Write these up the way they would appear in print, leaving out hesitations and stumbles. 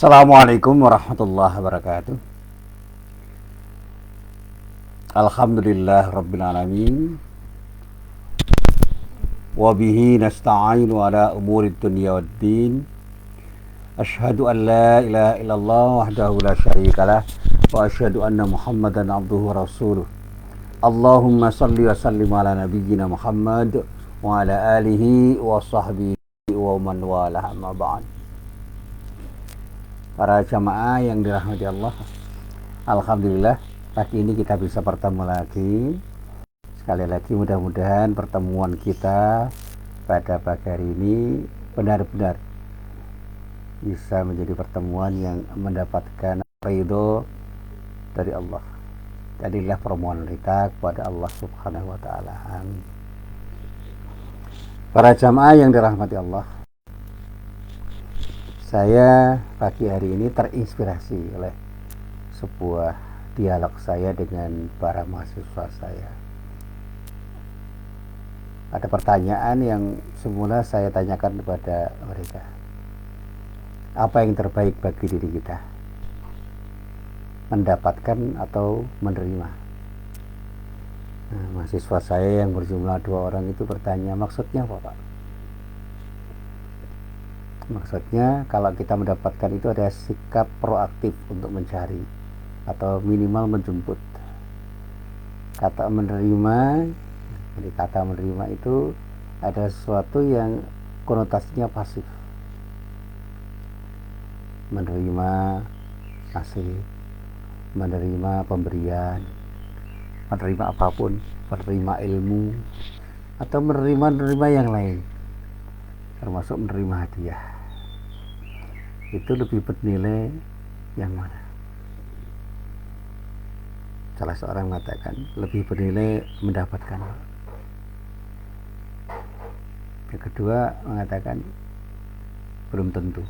Assalamualaikum warahmatullahi wabarakatuh. Alhamdulillah rabbil alamin. Wa bihi nasta'inu ala umuri dunya waddin. Asyhadu an la ilaha illallah wahdahu la syarikalah wa asyhadu anna Muhammadan abduhu wa rasuluh. Allahumma salli wa sallim ala nabiyyina Muhammad wa ala alihi wa sahbihi wa man walah, amma ba'd. Para jamaah yang dirahmati Allah, alhamdulillah pagi ini kita bisa bertemu lagi. Sekali lagi mudah-mudahan pertemuan kita pada pagi hari ini benar-benar bisa menjadi pertemuan yang mendapatkan ridho dari Allah. Jadilah permohonan kita kepada Allah Subhanahu wa taala. Para jamaah yang dirahmati Allah, saya pagi hari ini terinspirasi oleh sebuah dialog saya dengan para mahasiswa saya. Ada pertanyaan yang semula saya tanyakan kepada mereka. Apa yang terbaik bagi diri kita? Mendapatkan atau menerima? Nah, mahasiswa saya yang berjumlah 2 orang itu bertanya, maksudnya apa, Pak? Maksudnya kalau kita mendapatkan itu ada sikap proaktif untuk mencari atau minimal menjemput. Kata menerima, jadi kata menerima itu ada sesuatu yang konotasinya pasif. Menerima kasih, menerima pemberian, menerima apapun, menerima ilmu, atau menerima yang lain, termasuk menerima hadiah. Itu lebih bernilai yang mana? Salah seorang mengatakan lebih bernilai mendapatkan. Yang kedua mengatakan belum tentu.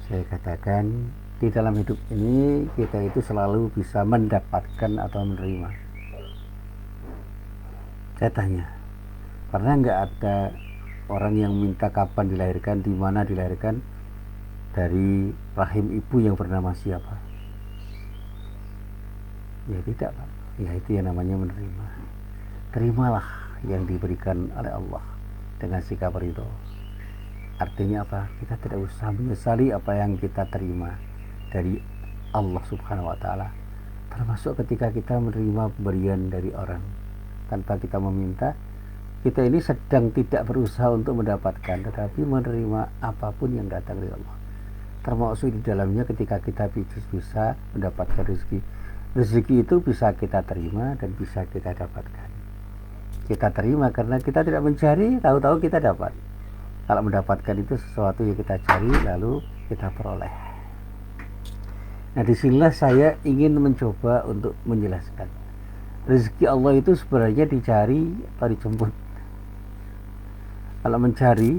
Saya katakan di dalam hidup ini kita itu selalu bisa mendapatkan atau menerima. Saya tanya, pernah nggak ada orang yang minta kapan dilahirkan, di mana dilahirkan, dari rahim ibu yang bernama siapa? Ya tidak, Pak. Ya itu yang namanya menerima. Terimalah yang diberikan oleh Allah dengan sikap ridho. Artinya apa? Kita tidak usah menyesali apa yang kita terima dari Allah Subhanahu wa taala. Termasuk ketika kita menerima pemberian dari orang tanpa kita meminta. Kita ini sedang tidak berusaha untuk mendapatkan, tetapi menerima apapun yang datang dari Allah. Termasuk di dalamnya ketika kita bisa mendapatkan rezeki. Rezeki itu bisa kita terima dan bisa kita dapatkan. Kita terima karena kita tidak mencari, tahu-tahu kita dapat. Kalau mendapatkan itu sesuatu yang kita cari lalu kita peroleh. Nah, disinilah saya ingin mencoba untuk menjelaskan. Rezeki Allah itu sebenarnya dicari atau dijemput. Kalau mencari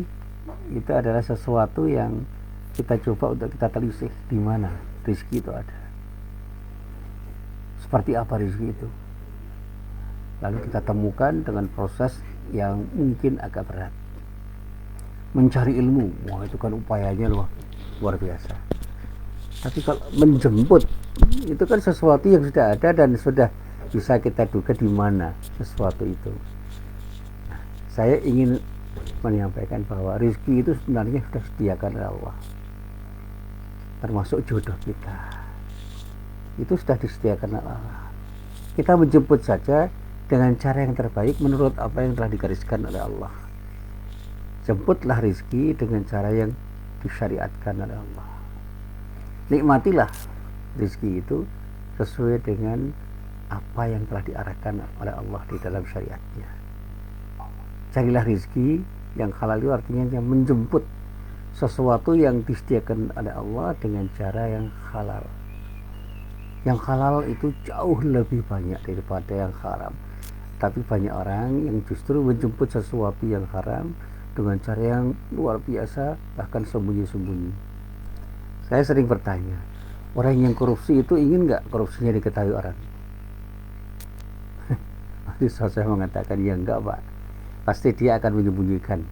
itu adalah sesuatu yang kita coba untuk kita telisik di mana rezeki itu ada. Seperti apa rezeki itu? Lalu kita temukan dengan proses yang mungkin agak berat. Mencari ilmu, wah itu kan upayanya luar biasa. Tapi kalau menjemput itu kan sesuatu yang sudah ada dan sudah bisa kita duga di mana sesuatu itu. Nah, saya ingin menyampaikan bahwa rezeki itu sebenarnya sudah disediakan oleh Allah, termasuk jodoh kita itu sudah disediakan oleh Allah. Kita menjemput saja dengan cara yang terbaik menurut apa yang telah digariskan oleh Allah. Jemputlah rezeki dengan cara yang disyariatkan oleh Allah. Nikmatilah rezeki itu sesuai dengan apa yang telah diarahkan oleh Allah di dalam syariatnya. Carilah rezeki yang halal itu artinya yang menjemput sesuatu yang disediakan oleh Allah dengan cara yang halal. Yang halal itu jauh lebih banyak daripada yang haram. Tapi banyak orang yang justru menjemput sesuatu yang haram dengan cara yang luar biasa, bahkan sembunyi-sembunyi. Saya sering bertanya, orang yang korupsi itu ingin nggak korupsinya diketahui orang? Saya mengatakan ya enggak, Pak. Pasti dia akan menyembunyikan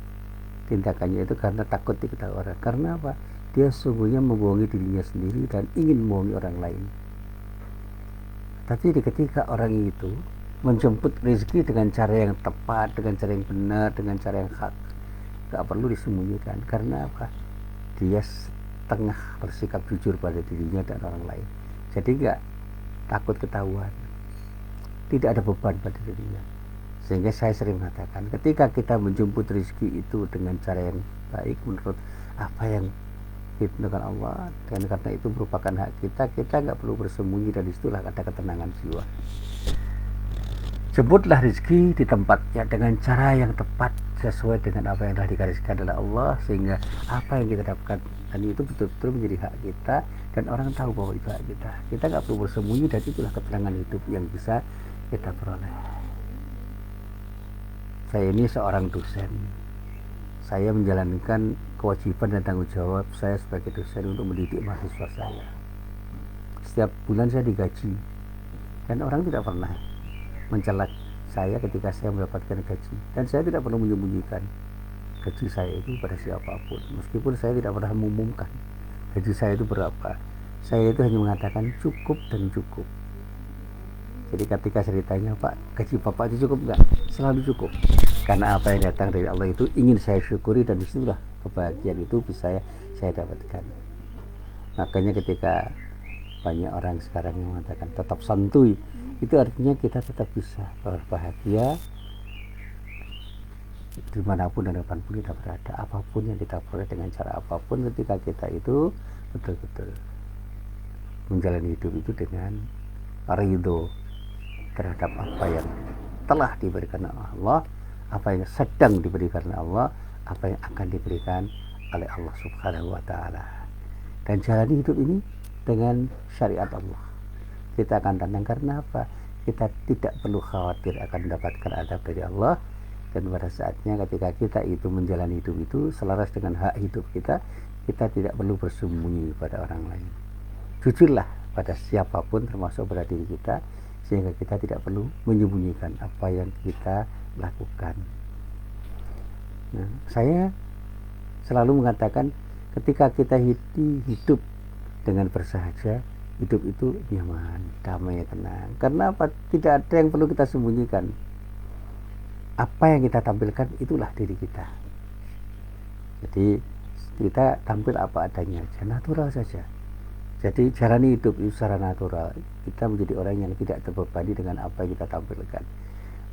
tindakannya itu karena takut diketahui orang. Karena apa? dia sungguhnya membohongi dirinya sendiri dan ingin membohongi orang lain. Tapi ketika orang itu menjemput rezeki dengan cara yang tepat, dengan cara yang benar, dengan cara yang hak, gak perlu disembunyikan. Karena apa? Dia setengah bersikap jujur pada dirinya dan orang lain. Jadi gak takut ketahuan, tidak ada beban pada dirinya. Sehingga saya sering mengatakan, ketika kita menjemput rezeki itu dengan cara yang baik menurut apa yang ditentukan Allah, dan karena itu merupakan hak kita, kita nggak perlu bersembunyi, dan disitulah ada ketenangan jiwa. Jemputlah rezeki di tempatnya dengan cara yang tepat sesuai dengan apa yang telah digariskan oleh Allah, sehingga apa yang kita dapatkan dan itu betul-betul menjadi hak kita dan orang tahu bahwa itu hak kita. Kita nggak perlu bersembunyi, dan itulah ketenangan hidup yang bisa kita peroleh. Saya ini seorang dosen. Saya menjalankan kewajiban dan tanggung jawab saya sebagai dosen untuk mendidik mahasiswa saya. Setiap bulan saya digaji, dan orang tidak pernah mencela saya ketika saya mendapatkan gaji, dan saya tidak pernah menyembunyikan gaji saya itu pada siapapun. Meskipun saya tidak pernah mengumumkan gaji saya itu berapa, saya itu hanya mengatakan cukup dan cukup. Jadi ketika saya ditanya, Pak, gaji Bapak itu cukup nggak? Selalu cukup. Karena apa yang datang dari Allah itu ingin saya syukuri, dan disitulah kebahagiaan itu bisa saya dapatkan. Makanya ketika banyak orang sekarang yang mengatakan tetap santuy, itu artinya kita tetap bisa berbahagia dimanapun dan kapanpun kita berada, apapun yang kita peroleh dengan cara apapun, ketika kita itu betul-betul menjalani hidup itu dengan ridho terhadap apa yang telah diberikan Allah, apa yang sedang diberikan oleh Allah, apa yang akan diberikan oleh Allah Subhanahu wa Ta'ala, dan jalani hidup ini dengan syariat Allah. Kita akan tenang. Karena apa? Kita tidak perlu khawatir akan mendapatkan adab dari Allah, dan pada saatnya ketika kita itu menjalani hidup itu selaras dengan hak hidup kita, kita tidak perlu bersembunyi pada orang lain. Jujurlah pada siapapun, termasuk pada diri kita, sehingga kita tidak perlu menyembunyikan apa yang kita lakukan. Nah, saya selalu mengatakan, ketika kita hidup dengan bersahaja, hidup itu nyaman, damai, tenang. Karena apa? Tidak ada yang perlu kita sembunyikan. Apa yang kita tampilkan itulah diri kita. Jadi kita tampil apa adanya saja, natural saja. Jadi jalani hidup itu secara natural. Kita menjadi orang yang tidak terbebani dengan apa yang kita tampilkan.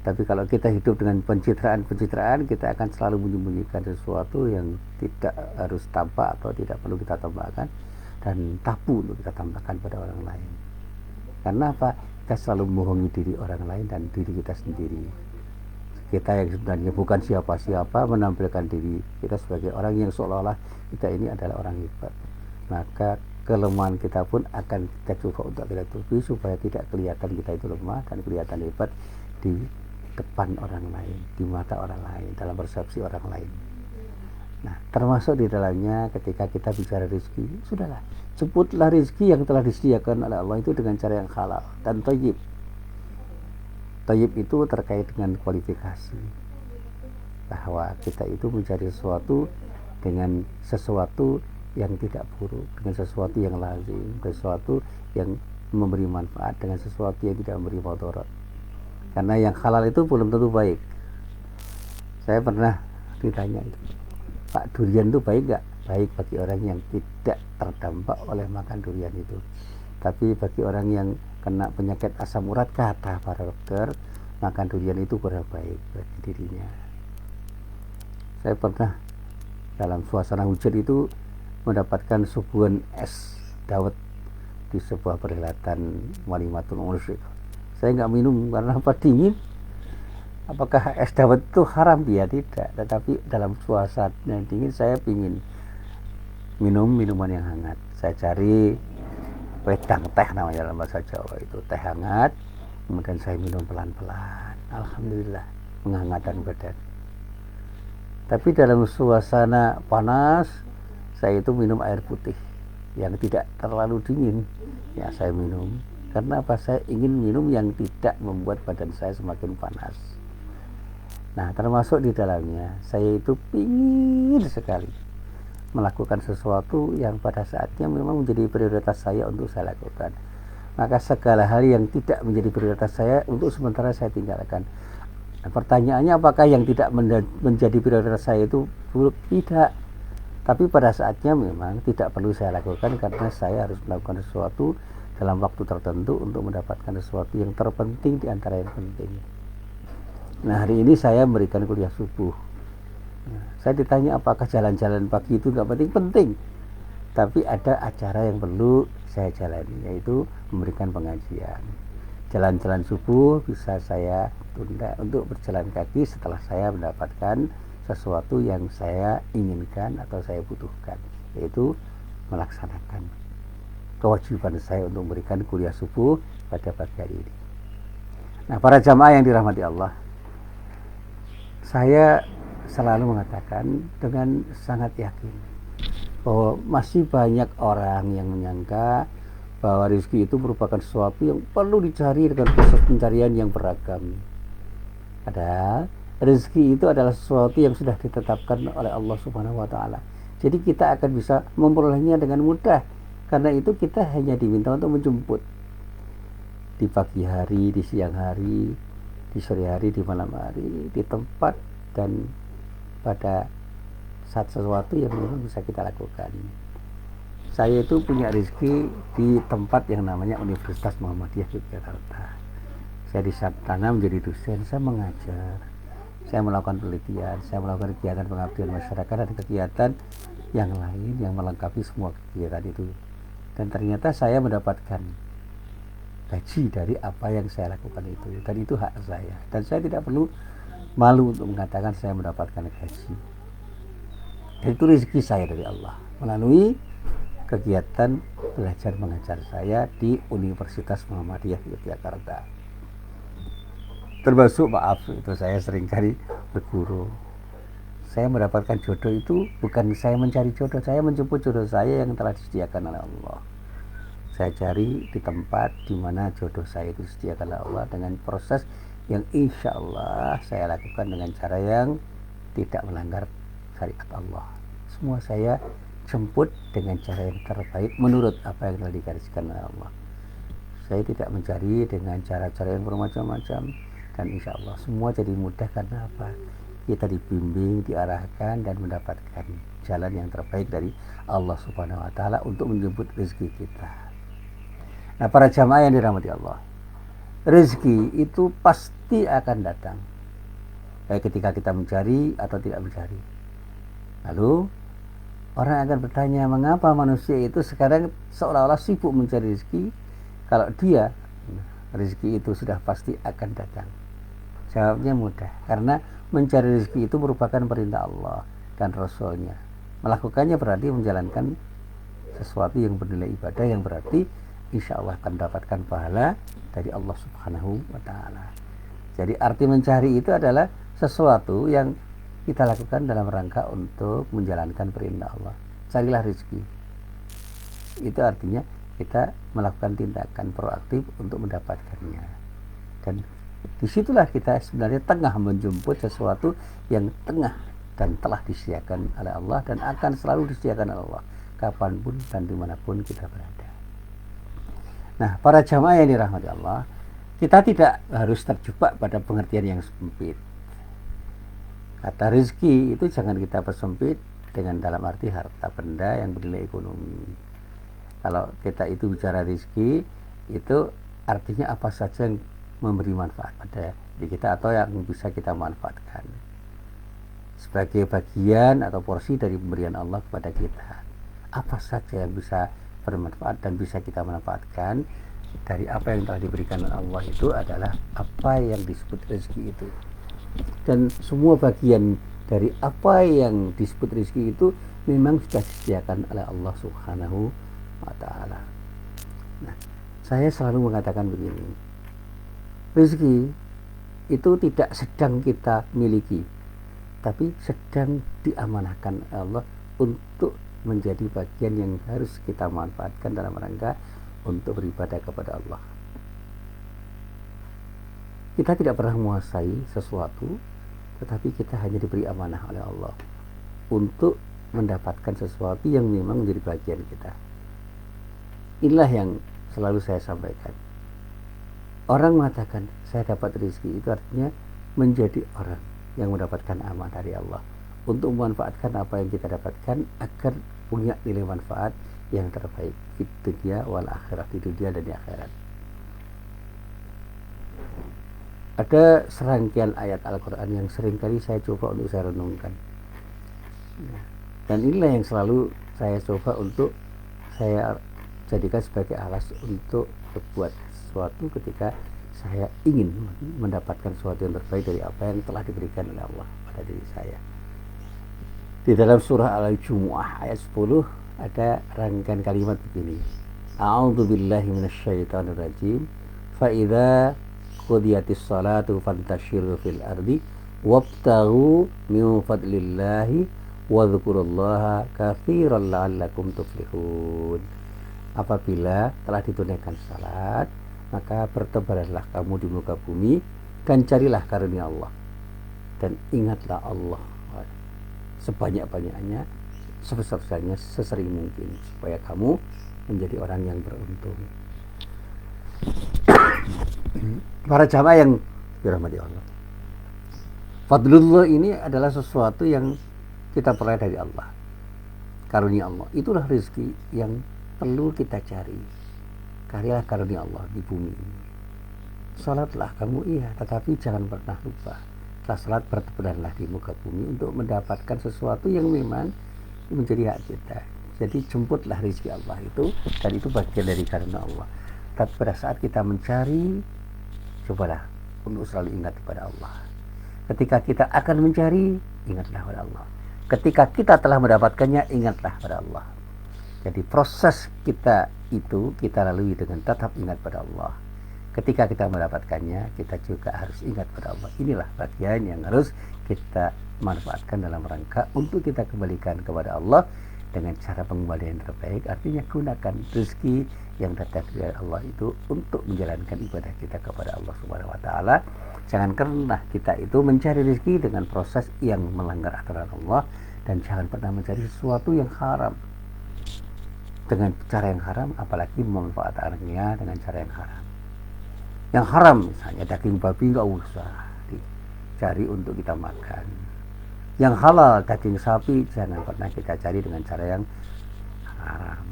Tapi kalau kita hidup dengan pencitraan, kita akan selalu menyembunyikan sesuatu yang tidak harus tampak atau tidak perlu kita tampakkan, dan tabu untuk kita tampakkan pada orang lain. Karena apa? Kita selalu membohongi diri orang lain dan diri kita sendiri. Kita yang sebenarnya bukan siapa-siapa, menampilkan diri kita sebagai orang yang seolah-olah kita ini adalah orang hebat. Maka kelemahan kita pun akan kita coba untuk kita tutupi, supaya tidak kelihatan kita itu lemah dan kelihatan hebat di depan orang lain, di mata orang lain, dalam persepsi orang lain. Nah, termasuk di dalamnya ketika kita bicara rezeki, sudahlah, sebutlah rezeki yang telah disediakan oleh Allah itu dengan cara yang halal dan thayyib. Thayyib itu terkait dengan kualifikasi, bahwa kita itu mencari sesuatu dengan sesuatu yang tidak buruk, dengan sesuatu yang lazim, sesuatu yang memberi manfaat, dengan sesuatu yang tidak memberi mudarat. Karena yang halal itu belum tentu baik. Saya pernah ditanya itu, Pak, durian itu baik nggak? Baik bagi orang yang tidak terdampak oleh makan durian itu. Tapi bagi orang yang kena penyakit asam urat, kata para dokter, makan durian itu kurang baik bagi dirinya. Saya pernah dalam suasana hujan itu mendapatkan suguhan es dawet di sebuah perhelatan Walimatul Urus. Saya nggak minum karena apa? Dingin. Apakah es dawet itu haram? Ya tidak. Tetapi dalam suasana yang dingin saya ingin minum minuman yang hangat. Saya cari wedang teh namanya dalam bahasa Jawa itu, teh hangat. Kemudian saya minum pelan-pelan. Alhamdulillah, menghangatkan badan. Tapi dalam suasana panas, saya itu minum air putih yang tidak terlalu dingin. Ya, saya minum. Karena apa? Saya ingin minum yang tidak membuat badan saya semakin panas. Nah, termasuk di dalamnya, saya itu pingin sekali melakukan sesuatu yang pada saatnya memang menjadi prioritas saya untuk saya lakukan. Maka segala hal yang tidak menjadi prioritas saya untuk sementara saya tinggalkan. Nah, pertanyaannya apakah yang tidak menjadi prioritas saya itu buruk? Tidak. Tapi pada saatnya memang tidak perlu saya lakukan karena saya harus melakukan sesuatu dalam waktu tertentu untuk mendapatkan sesuatu yang terpenting di antara yang penting. Nah, hari ini saya memberikan kuliah subuh. Nah, saya ditanya apakah jalan-jalan pagi itu nggak penting-penting. Tapi ada acara yang perlu saya jalani, yaitu memberikan pengajian. Jalan-jalan subuh bisa saya tunda untuk berjalan kaki setelah saya mendapatkan sesuatu yang saya inginkan atau saya butuhkan, yaitu melaksanakan kewajiban saya untuk memberikan kuliah subuh pada pagi hari ini. Nah, para jamaah yang dirahmati Allah, saya selalu mengatakan dengan sangat yakin bahwa masih banyak orang yang menyangka bahwa rezeki itu merupakan sesuatu yang perlu dicari dengan proses pencarian yang beragam. Padahal rezeki itu adalah sesuatu yang sudah ditetapkan oleh Allah Subhanahu wa taala. Jadi kita akan bisa memperolehnya dengan mudah. Karena itu kita hanya diminta untuk menjemput di pagi hari, di siang hari, di sore hari, di malam hari, di tempat dan pada saat sesuatu yang memang bisa kita lakukan. Saya itu punya rezeki di tempat yang namanya Universitas Muhammadiyah Yogyakarta. Saya di sana menjadi dosen, saya mengajar, saya melakukan penelitian, saya melakukan kegiatan pengabdian masyarakat dan kegiatan yang lain yang melengkapi semua kegiatan itu. Dan ternyata saya mendapatkan gaji dari apa yang saya lakukan itu, dan itu hak saya, dan saya tidak perlu malu untuk mengatakan saya mendapatkan gaji. Dan itu rezeki saya dari Allah melalui kegiatan belajar mengajar saya di Universitas Muhammadiyah Yogyakarta. Termasuk itu saya seringkali berguru. Saya mendapatkan jodoh itu bukan saya mencari jodoh, saya menjemput jodoh saya yang telah disediakan oleh Allah. Saya cari di tempat di mana jodoh saya itu disediakan oleh Allah dengan proses yang insya Allah saya lakukan dengan cara yang tidak melanggar syariat Allah. Semua saya jemput dengan cara yang terbaik menurut apa yang telah digariskan oleh Allah. Saya tidak mencari dengan cara-cara yang bermacam-macam, dan insya Allah semua jadi mudah karena apa? Kita dibimbing, diarahkan dan mendapatkan jalan yang terbaik dari Allah Subhanahu wa taala untuk menjemput rezeki kita. Nah, para jamaah yang dirahmati Allah, rezeki itu pasti akan datang, baik ketika kita mencari atau tidak mencari. Lalu orang akan bertanya, mengapa manusia itu sekarang seolah-olah sibuk mencari rezeki kalau dia rezeki itu sudah pasti akan datang? Jawabnya mudah, karena mencari rezeki itu merupakan perintah Allah dan Rasulnya. Melakukannya berarti menjalankan sesuatu yang bernilai ibadah, yang berarti insya Allah akan mendapatkan pahala dari Allah Subhanahu wa ta'ala. Jadi arti mencari itu adalah sesuatu yang kita lakukan dalam rangka untuk menjalankan perintah Allah. Carilah rezeki. Itu artinya kita melakukan tindakan proaktif untuk mendapatkannya. Dan disitulah kita sebenarnya tengah menjemput sesuatu yang tengah dan telah disediakan oleh Allah dan akan selalu disediakan oleh Allah kapanpun dan dimanapun kita berada. Nah, para jamaah yang dirahmati Allah, kita tidak harus terjebak pada pengertian yang sempit. Kata rezeki itu jangan kita persempit dengan dalam arti harta benda yang bernilai ekonomi. Kalau kita itu bicara rezeki, itu artinya apa saja yang memberi manfaat pada diri kita atau yang bisa kita manfaatkan sebagai bagian atau porsi dari pemberian Allah kepada kita. Apa saja yang bisa bermanfaat dan bisa kita manfaatkan dari apa yang telah diberikan oleh Allah itu adalah apa yang disebut rezeki itu. Dan semua bagian dari apa yang disebut rezeki itu memang sudah disediakan oleh Allah Subhanahu wa ta'ala. Nah, saya selalu mengatakan begini, rezeki itu tidak sedang kita miliki, tapi sedang diamanahkan Allah untuk menjadi bagian yang harus kita manfaatkan dalam rangka untuk beribadah kepada Allah. Kita tidak pernah menguasai sesuatu, tetapi kita hanya diberi amanah oleh Allah untuk mendapatkan sesuatu yang memang menjadi bagian kita. Inilah yang selalu saya sampaikan. Orang mengatakan saya dapat rezeki, itu artinya menjadi orang yang mendapatkan amanah dari Allah untuk memanfaatkan apa yang kita dapatkan agar punya nilai manfaat yang terbaik di dunia wal akhirat, di dunia dan di akhirat. Ada serangkaian ayat Al-Quran yang seringkali saya coba untuk saya renungkan, dan inilah yang selalu saya coba untuk saya jadikan sebagai alas untuk berbuat sesuatu ketika saya ingin mendapatkan sesuatu yang terbaik dari apa yang telah diberikan oleh Allah pada diri saya. Di dalam surah Al-Jumu'ah ayat 10 ada rangkaian kalimat begini: A'udzubillahi minasyaitonirrajim. Fa idza qudiyatis salatu fantashiru fil ardi wabtaghu min fadlillahi wadhkurullaha katsiran la'allakum tuflihun. Apabila telah ditunaikan salat, maka bertebaranlah kamu di muka bumi dan carilah karunia Allah, dan ingatlah Allah sebanyak-banyaknya, sebesar-besarnya, sesering mungkin, supaya kamu menjadi orang yang beruntung. Para jamaah yang dirahmati Allah, fadlullah ini adalah sesuatu yang kita peroleh dari Allah, karunia Allah. Itulah rezeki yang perlu kita cari. Carilah karunia Allah di bumi ini. Salatlah kamu, iya, tetapi jangan pernah lupa, setelah salat bertebaranlah di muka bumi untuk mendapatkan sesuatu yang memang menjadi hak kita. Jadi jemputlah rezeki Allah itu, dan itu bagian dari karunia Allah. Tapi pada saat kita mencari, cobalah untuk selalu ingat kepada Allah. Ketika kita akan mencari, ingatlah kepada Allah. Ketika kita telah mendapatkannya, ingatlah kepada Allah. Jadi proses kita itu kita lalui dengan tetap ingat pada Allah. Ketika kita mendapatkannya, kita juga harus ingat pada Allah. Inilah bagian yang harus kita manfaatkan dalam rangka untuk kita kembalikan kepada Allah dengan cara pengembalian yang terbaik. Artinya gunakan rezeki yang datang dari Allah itu untuk menjalankan ibadah kita kepada Allah Subhanahu wa taala. Jangan pernah kita itu mencari rezeki dengan proses yang melanggar aturan Allah, dan jangan pernah mencari sesuatu yang haram dengan cara yang haram, apalagi memanfaatkannya dengan cara yang haram. Yang haram misalnya daging babi nggak usah dicari untuk kita makan. Yang halal daging sapi jangan pernah kita cari dengan cara yang haram.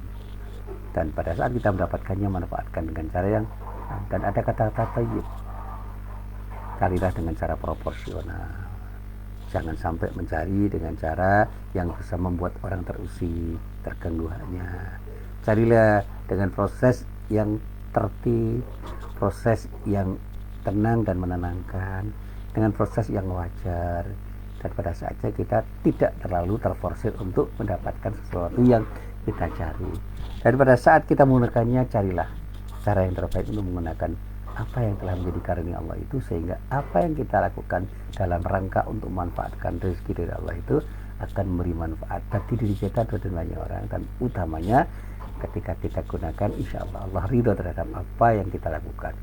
Dan pada saat kita mendapatkannya, manfaatkan dengan cara yang haram. Dan ada kata-kata thayyib, carilah dengan cara proporsional. Jangan sampai mencari dengan cara yang bisa membuat orang terusik, terganggu haknya. Carilah dengan proses yang tertib, proses yang tenang dan menenangkan, dengan proses yang wajar. Dan pada saatnya kita tidak terlalu terforsir untuk mendapatkan sesuatu yang kita cari. Dan pada saat kita menggunakannya, carilah cara yang terbaik untuk menggunakan apa yang telah menjadi karunia Allah itu, sehingga apa yang kita lakukan dalam rangka untuk memanfaatkan rezeki dari Allah itu akan memberi manfaat bagi diri kita dan banyak orang. Dan utamanya ketika kita gunakan, insya Allah Allah ridho terhadap apa yang kita lakukan.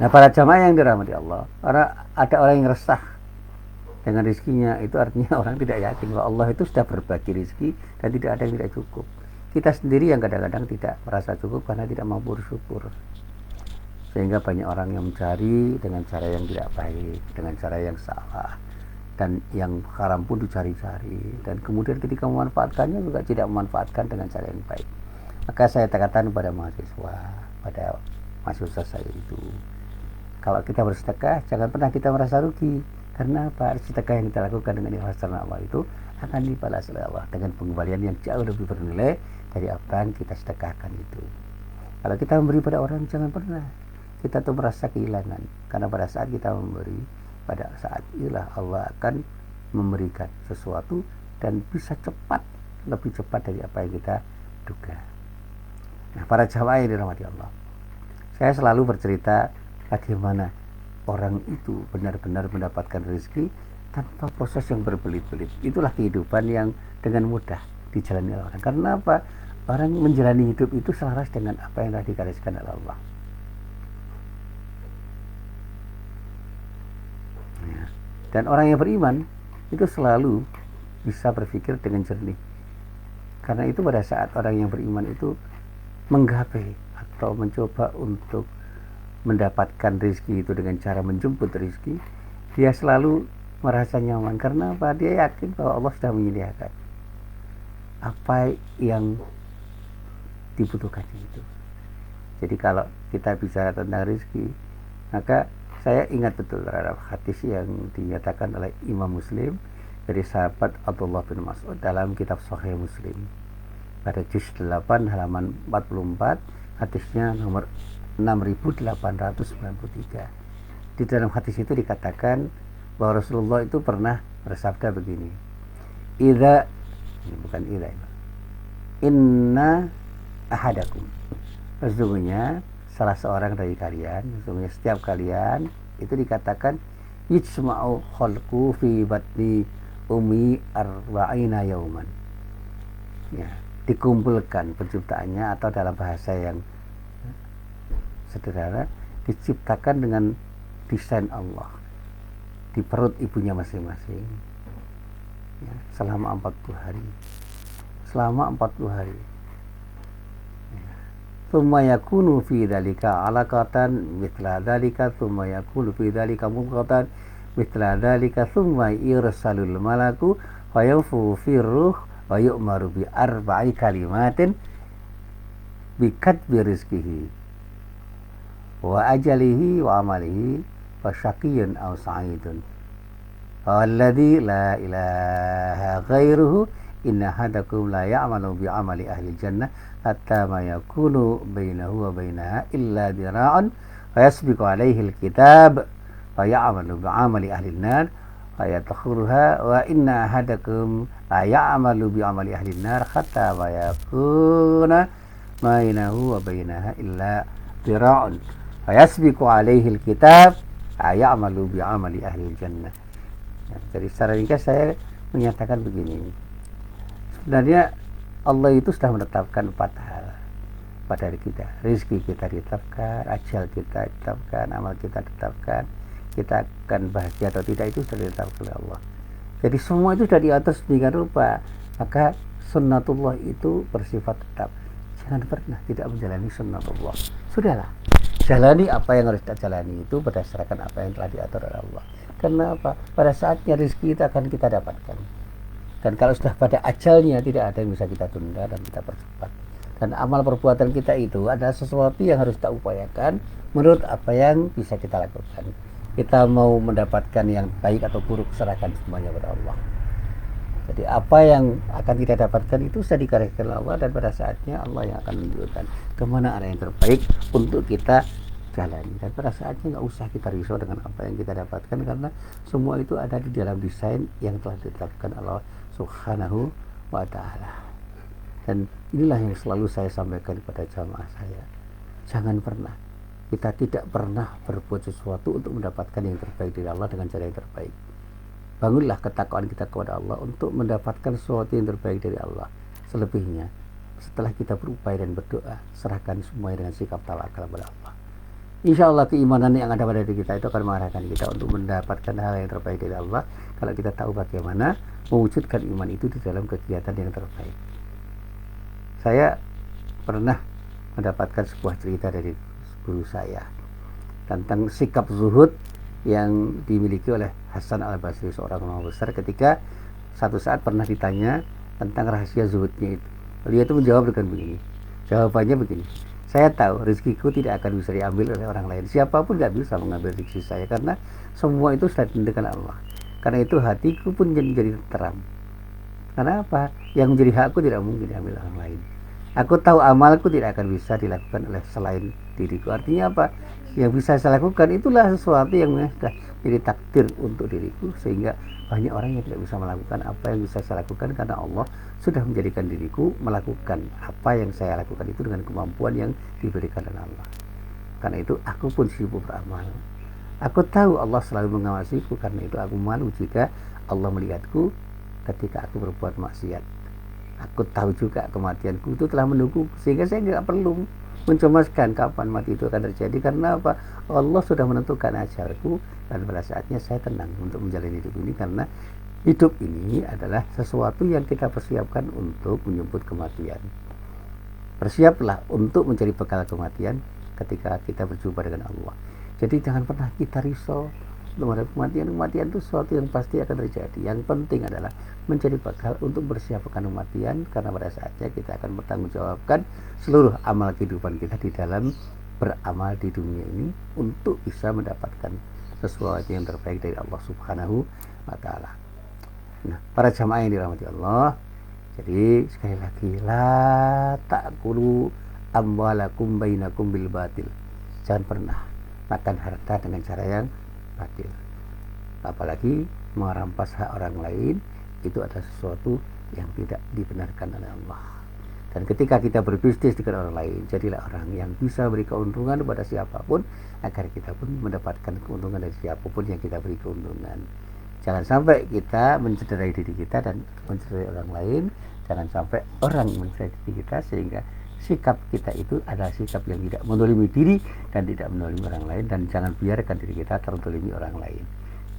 Nah, para jamaah yang dirahmati Allah, ada orang yang resah dengan rezekinya, itu artinya orang tidak yakin bahwa Allah itu sudah berbagi rezeki dan tidak ada yang tidak cukup. Kita sendiri yang kadang-kadang tidak merasa cukup karena tidak mampu bersyukur, sehingga banyak orang yang mencari dengan cara yang tidak baik, dengan cara yang salah, dan yang haram pun dicari-cari, dan kemudian ketika memanfaatkannya juga tidak memanfaatkan dengan cara yang baik. Maka saya katakan pada mahasiswa, pada mahasiswa saya itu, kalau kita bersedekah jangan pernah kita merasa rugi. Karena apa? Sedekah yang kita lakukan dengan ikhlas karena Allah itu akan dibalas oleh Allah dengan pengembalian yang jauh lebih bernilai dari apa yang kita sedekahkan itu. Kalau kita memberi pada orang, jangan pernah kita tuh merasa kehilangan, karena pada saat kita memberi, pada saat itulah Allah akan memberikan sesuatu dan bisa cepat, lebih cepat dari apa yang kita duga. Nah, para jamaah yang dirahmati Allah, saya selalu bercerita bagaimana orang itu benar-benar mendapatkan rezeki tanpa proses yang berbelit-belit. Itulah kehidupan yang dengan mudah dijalani oleh orang. Karena apa? Orang menjalani hidup itu selaras dengan apa yang telah digariskan oleh Allah. Ya. Dan orang yang beriman itu selalu bisa berpikir dengan jernih. Karena itu pada saat orang yang beriman itu menggapai atau mencoba untuk mendapatkan rezeki itu dengan cara menjemput rezeki, dia selalu merasa nyaman. Karena apa? Dia yakin bahwa Allah sudah menyediakan apa yang dibutuhkan itu. Jadi kalau kita bicara tentang rezeki, maka saya ingat betul terhadap hadis yang dinyatakan oleh Imam Muslim dari sahabat Abdullah bin Mas'ud dalam kitab Sahih Muslim pada juz 8 halaman 44, hadisnya nomor 6893. Di dalam hadis itu dikatakan bahwa Rasulullah itu pernah bersabda begini, "Idza," ini bukan idza, "inna ahadakum," sesungguhnya salah seorang dari kalian, sesungguhnya setiap kalian itu dikatakan yujma'u khalqu fi batni ummi arba'ina yauman, ya, dikumpulkan penciptaannya, atau dalam bahasa yang sederhana, diciptakan dengan desain Allah di perut ibunya masing-masing, ya, selama 40 hari. Tsumma yakunu fi dzalika 'alaqatan mithla dzalika, tsumma yakunu fi dzalika mudghatan mithla dzalika, tsumma yursalul malaku fayanfu fi ruh wa yu'maru bi arba'i kalimatin bi katbi rizqihi wa ajalihi wa amalihi wa syaqiyyun aw sa'idun alladzi la ilaha ghairuhu inna hadakum la ya'malu bi amali ahli jannah hatta ma yakunu bainahu wa bainaha illa dira'un fa yasbiqu alaihi alkitab fa ya'malu bi amali ahli an-nar fa yadkhuluha wa inna ahadakum la ya'malu bi amali ahli an-nar hatta ma yakuna bainahu wa bainaha illa dira'un fa yasbiqu alaihi alkitab fa ya'malu bi amali ahli jannah. Jadi secara ringkas saya menyatakan begini, sebenarnya Allah itu sudah menetapkan 4 hal pada diri kita. Rezeki kita ditetapkan, ajal kita ditetapkan, amal kita ditetapkan, kita akan bahagia atau tidak itu sudah ditetapkan oleh Allah. Jadi semua itu sudah diatur sedemikian rupa. Maka sunnatullah itu bersifat tetap. Jangan pernah tidak menjalani sunnatullah. Sudahlah, jalani apa yang harus kita jalani itu berdasarkan apa yang telah diatur oleh Allah. Karena apa? Pada saatnya rezeki itu akan kita dapatkan. Dan kalau sudah pada ajalnya, tidak ada yang bisa kita tunda dan kita percepat. Dan amal perbuatan kita itu adalah sesuatu yang harus kita upayakan menurut apa yang bisa kita lakukan. Kita mau mendapatkan yang baik atau buruk, serahkan semuanya kepada Allah. Jadi apa yang akan kita dapatkan itu sudah dikaryakan Allah, dan pada saatnya Allah yang akan menunjukkan kemana arah yang terbaik untuk kita jalani. Dan pada saatnya nggak usah kita risau dengan apa yang kita dapatkan, karena semua itu ada di dalam desain yang telah ditetapkan Allah Subhanahu wa ta'ala. Dan inilah yang selalu saya sampaikan kepada jamaah saya. Jangan pernah, kita tidak pernah berbuat sesuatu untuk mendapatkan yang terbaik dari Allah dengan cara yang terbaik. Bangunlah ketakwaan kita kepada Allah untuk mendapatkan sesuatu yang terbaik dari Allah. Selebihnya, setelah kita berupaya dan berdoa, serahkan semuanya dengan sikap tawakal kepada Allah. Insya Allah keimanan yang ada pada diri kita itu akan mengarahkan kita untuk mendapatkan hal yang terbaik dari Allah, kalau kita tahu bagaimana mewujudkan iman itu di dalam kegiatan yang terbaik. Saya pernah mendapatkan sebuah cerita dari guru saya tentang sikap zuhud yang dimiliki oleh Hasan al-Basri, seorang ulama besar, ketika satu saat pernah ditanya tentang rahasia zuhudnya itu. Beliau itu menjawab dengan begini, jawabannya begini: saya tahu rezekiku tidak akan bisa diambil oleh orang lain. Siapapun tidak bisa mengambil rezeki saya, karena semua itu sudah ditentukan Allah. Karena itu hatiku pun menjadi terang. Karena apa? Yang menjadi hakku tidak mungkin diambil orang lain. Aku tahu amalku tidak akan bisa dilakukan oleh selain diriku. Artinya apa? Yang bisa saya lakukan itulah sesuatu yang sudah jadi takdir untuk diriku, sehingga banyak orang yang tidak bisa melakukan apa yang bisa saya lakukan, karena Allah sudah menjadikan diriku melakukan apa yang saya lakukan itu dengan kemampuan yang diberikan oleh Allah. Karena itu aku pun sibuk beramal. Aku tahu Allah selalu mengawasiku, karena itu aku malu jika Allah melihatku ketika aku berbuat maksiat. Aku tahu juga kematianku itu telah menunggu, sehingga saya tidak perlu mencemaskan kapan mati itu akan terjadi. Karena apa? Allah sudah menentukan ajalku, dan pada saatnya saya tenang untuk menjalani hidup ini, karena Hidup ini adalah sesuatu yang kita persiapkan untuk menyambut kematian. Bersiaplah untuk mencari bekal kematian ketika kita berjumpa dengan Allah. Jadi jangan pernah kita risau menghadapi kematian. Kematian itu sesuatu yang pasti akan terjadi. Yang penting adalah mencari bekal untuk bersiapkan kematian, karena pada saatnya kita akan bertanggungjawabkan seluruh amal kehidupan kita di dalam beramal di dunia ini untuk bisa mendapatkan sesuatu yang terbaik dari Allah Subhanahu wa Ta'ala. Nah, para jamaah yang dirahmati Allah, jadi sekali lagi, la ta'kulu amwalakum bainakum bil batil. Jangan pernah makan harta dengan cara yang batil. Apalagi merampas hak orang lain, itu adalah sesuatu yang tidak dibenarkan oleh Allah. Dan ketika kita berbisnis dengan orang lain, jadilah orang yang bisa beri keuntungan kepada siapapun, agar kita pun mendapatkan keuntungan dari siapapun yang kita beri keuntungan. Jangan sampai kita mencederai diri kita dan mencederai orang lain. Jangan sampai orang mencederai diri kita, sehingga sikap kita itu adalah sikap yang tidak mendolimi diri dan tidak mendolimi orang lain. Dan jangan biarkan diri kita terdolimi orang lain.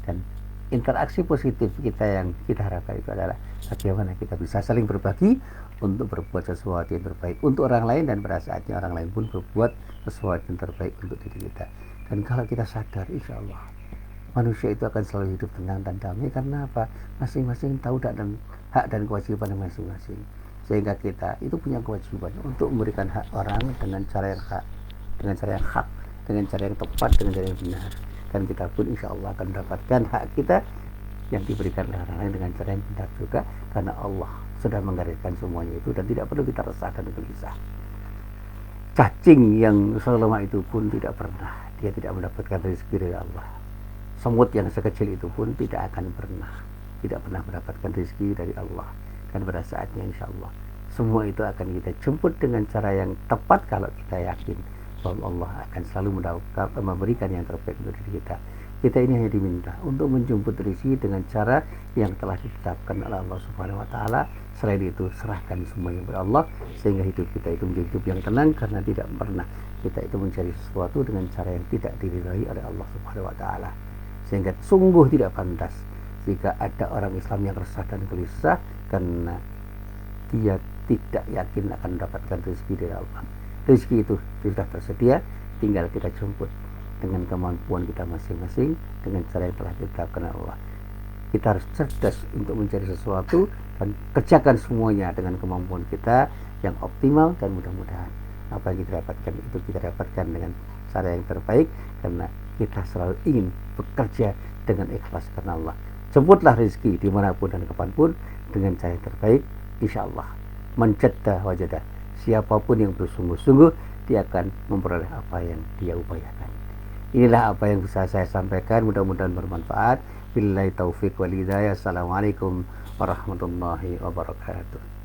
Dan interaksi positif kita yang kita harapkan itu adalah bagaimana kita bisa saling berbagi untuk berbuat sesuatu yang terbaik untuk orang lain, dan pada saatnya orang lain pun berbuat sesuatu yang terbaik untuk diri kita. Dan kalau kita sadar, insya Allah manusia itu akan selalu hidup tenang dan damai. Karena apa? Masing-masing tahu dan hak dan kewajiban masing-masing, sehingga kita itu punya kewajiban untuk memberikan hak orang dengan cara yang hak, dengan cara yang hak, dengan cara yang tepat, dengan cara yang benar. Dan kita pun insya Allah akan mendapatkan hak kita yang diberikan oleh orang lain dengan cara yang benar juga, karena Allah sudah menggariskan semuanya itu, dan tidak perlu kita resah dan gelisah. Cacing yang selemah itu pun tidak pernah, dia tidak mendapatkan rezeki dari Allah. Semut yang sekecil itu pun tidak akan pernah, tidak pernah mendapatkan rezeki dari Allah. Dan pada saatnya insya Allah semua itu akan kita jemput dengan cara yang tepat, kalau kita yakin bahwa Allah akan selalu memberikan yang terbaik untuk diri kita. Kita ini hanya diminta untuk menjemput rezeki dengan cara yang telah ditetapkan oleh Allah Subhanahu wa Ta'ala. Selain itu, serahkan semuanya kepada Allah, sehingga hidup kita itu menjadi hidup yang tenang, karena tidak pernah kita itu mencari sesuatu dengan cara yang tidak diridhai oleh Allah Subhanahu wa Ta'ala. Sehingga sungguh tidak pantas jika ada orang Islam yang resah dan gelisah karena dia tidak yakin akan mendapatkan rezeki dari Allah. Rezeki itu sudah tersedia, tinggal kita jemput dengan kemampuan kita masing-masing, dengan cara yang telah ditetapkan Allah. Kita harus cerdas untuk mencari sesuatu dan kerjakan semuanya dengan kemampuan kita yang optimal, dan mudah-mudahan apa yang kita dapatkan itu kita dapatkan dengan cara yang terbaik, karena kita selalu ingin bekerja dengan ikhlas karena Allah. Jemputlah rezeki dimanapun dan kapanpun dengan cara yang terbaik, insya Allah menjadda wajadah. Siapapun yang bersungguh-sungguh, dia akan memperoleh apa yang dia upayakan. Inilah apa yang bisa saya sampaikan, mudah-mudahan bermanfaat. Billahi taufiq wal hidayah. Assalamualaikum warahmatullahi wabarakatuh.